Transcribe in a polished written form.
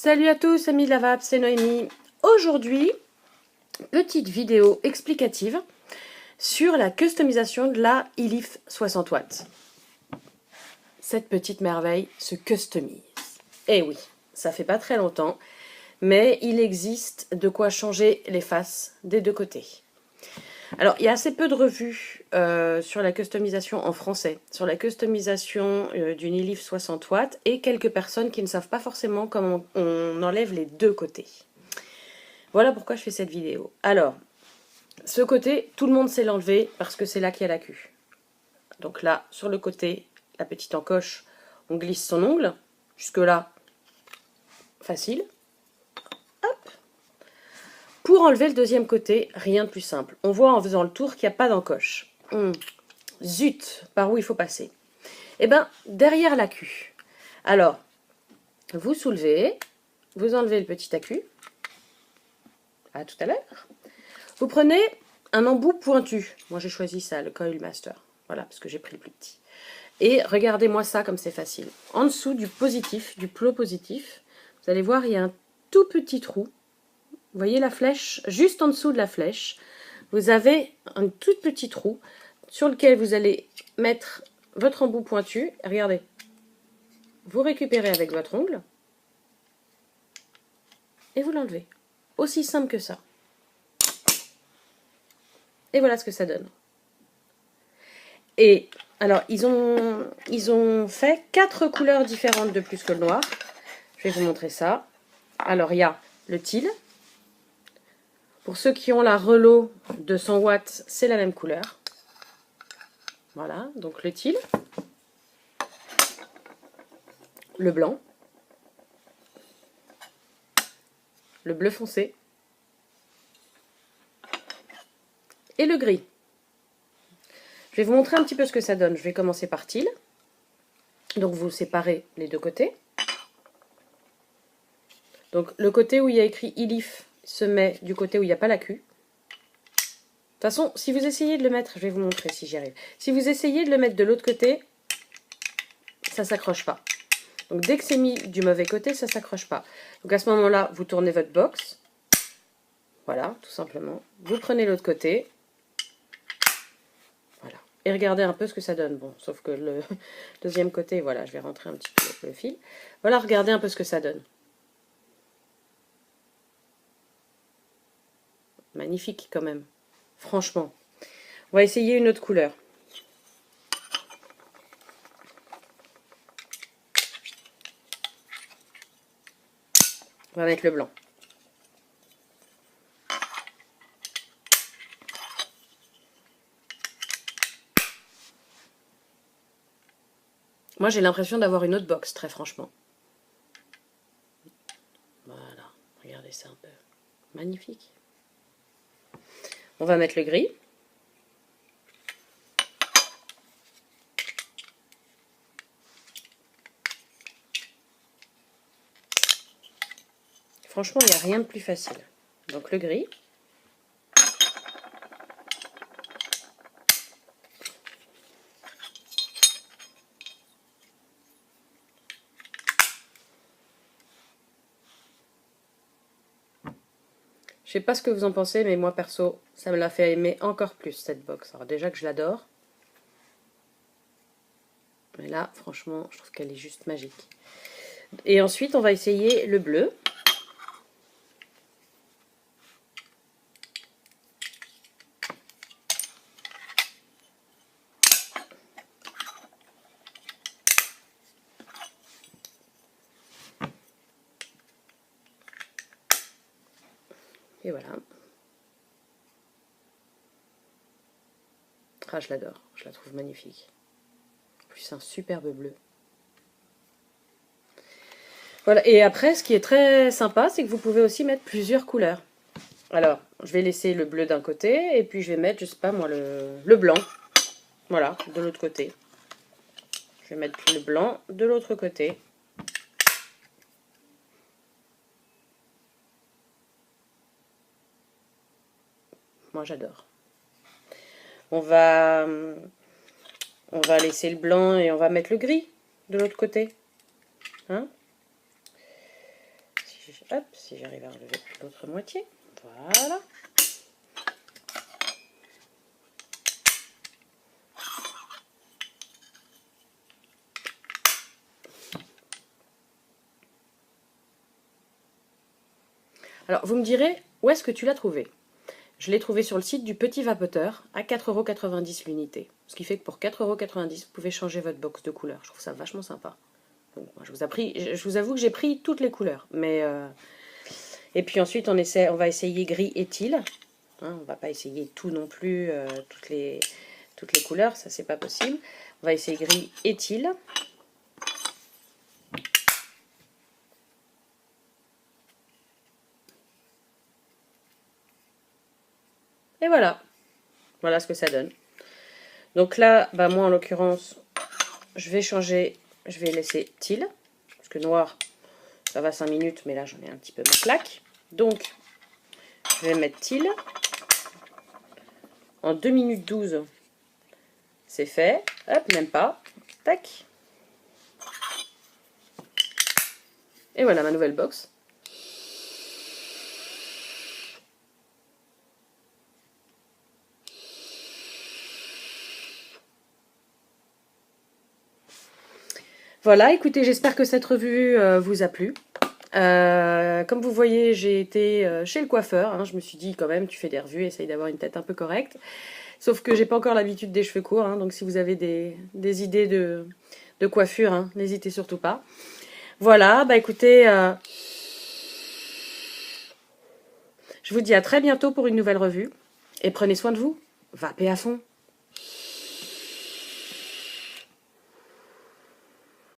Salut à tous, amis de la vape, c'est Noémie. Aujourd'hui, petite vidéo explicative sur la customisation de la iLeaf 60 watts. Cette petite merveille se customise. Eh oui, ça fait pas très longtemps, mais il existe de quoi changer les faces des deux côtés. Alors, il y a assez peu de revues sur la customisation en français, sur la customisation d'une iLeaf 60 watts, et quelques personnes qui ne savent pas forcément comment on enlève les deux côtés. Voilà pourquoi je fais cette vidéo. Alors, ce côté, tout le monde sait l'enlever parce que c'est là qu'il y a la queue. Donc là, sur le côté, la petite encoche, on glisse son ongle. Jusque-là, facile. Hop. Pour enlever le deuxième côté, rien de plus simple. On voit en faisant le tour qu'il n'y a pas d'encoche. Zut, par où il faut passer? Eh bien, derrière la queue. Alors, vous soulevez, vous enlevez le petit accu. À tout à l'heure. Vous prenez un embout pointu. Moi, j'ai choisi ça, le Coil Master. Voilà, parce que j'ai pris le plus petit. Et regardez-moi ça comme c'est facile. En dessous du positif, du plot positif, vous allez voir, il y a un tout petit trou. Vous voyez la flèche? Juste en dessous de la flèche, vous avez un tout petit trou sur lequel vous allez mettre votre embout pointu. Regardez. Vous récupérez avec votre ongle et vous l'enlevez. Aussi simple que ça. Et voilà ce que ça donne. Et alors, ils ont fait 4 couleurs différentes de plus que le noir. Je vais vous montrer ça. Alors, il y a le teal. Pour ceux qui ont la Relo de 100 watts, c'est la même couleur. Voilà, donc le teal. Le blanc. Le bleu foncé. Et le gris. Je vais vous montrer un petit peu ce que ça donne. Je vais commencer par teal. Donc vous séparez les deux côtés. Donc le côté où il y a écrit iLeaf se met du côté où il n'y a pas la queue. De toute façon, si vous essayez de le mettre, je vais vous montrer si j'y arrive. Si vous essayez de le mettre de l'autre côté, ça ne s'accroche pas. Donc dès que c'est mis du mauvais côté, ça ne s'accroche pas. Donc à ce moment-là, vous tournez votre box. Voilà, tout simplement. Vous prenez l'autre côté. Voilà. Et regardez un peu ce que ça donne. Bon, sauf que le deuxième côté, voilà, je vais rentrer un petit peu le fil. Voilà, regardez un peu ce que ça donne. Magnifique quand même. Franchement. On va essayer une autre couleur. On va mettre le blanc. Moi, j'ai l'impression d'avoir une autre box, très franchement. Voilà, regardez ça un peu. Magnifique. On va mettre le gris. Franchement, il n'y a rien de plus facile. Donc le gris. Je sais pas ce que vous en pensez, mais moi perso, ça me l'a fait aimer encore plus cette box. Alors déjà que je l'adore. Mais là, franchement, je trouve qu'elle est juste magique. Et ensuite, on va essayer le bleu. Et voilà. Ah, je l'adore. Je la trouve magnifique. En plus, c'est un superbe bleu. Voilà. Et après, ce qui est très sympa, c'est que vous pouvez aussi mettre plusieurs couleurs. Alors, je vais laisser le bleu d'un côté, et puis je vais mettre, je sais pas moi, le blanc. Voilà, de l'autre côté. Je vais mettre le blanc de l'autre côté. Moi, j'adore. On va laisser le blanc et on va mettre le gris de l'autre côté. Hein? Si Hop, si j'arrive à relever l'autre moitié. Voilà. Alors, vous me direz, où est-ce que tu l'as trouvé? Je l'ai trouvé sur le site du Petit Vapoteur à 4,90 € l'unité. Ce qui fait que pour 4,90 €, vous pouvez changer votre box de couleurs. Je trouve ça vachement sympa. Donc, moi, je vous avoue que j'ai pris toutes les couleurs. Et puis ensuite, on va essayer gris et teal. Hein, on ne va pas essayer tout non plus, toutes les couleurs, ça c'est pas possible. On va essayer gris et teal. Et voilà. Voilà ce que ça donne. Donc là, bah moi en l'occurrence, je vais laisser teal. Parce que noir, ça va 5 minutes, mais là j'en ai un petit peu ma claque. Donc, je vais mettre teal. En 2 minutes 12, c'est fait. Hop, même pas. Tac. Et voilà ma nouvelle box. Voilà, écoutez, j'espère que cette revue vous a plu. Comme vous voyez, j'ai été chez le coiffeur. Hein, je me suis dit quand même, tu fais des revues, essaye d'avoir une tête un peu correcte. Sauf que j'ai pas encore l'habitude des cheveux courts. Hein, donc si vous avez des idées de coiffure, hein, n'hésitez surtout pas. Voilà, bah écoutez, je vous dis à très bientôt pour une nouvelle revue. Et prenez soin de vous. Vapez à fond.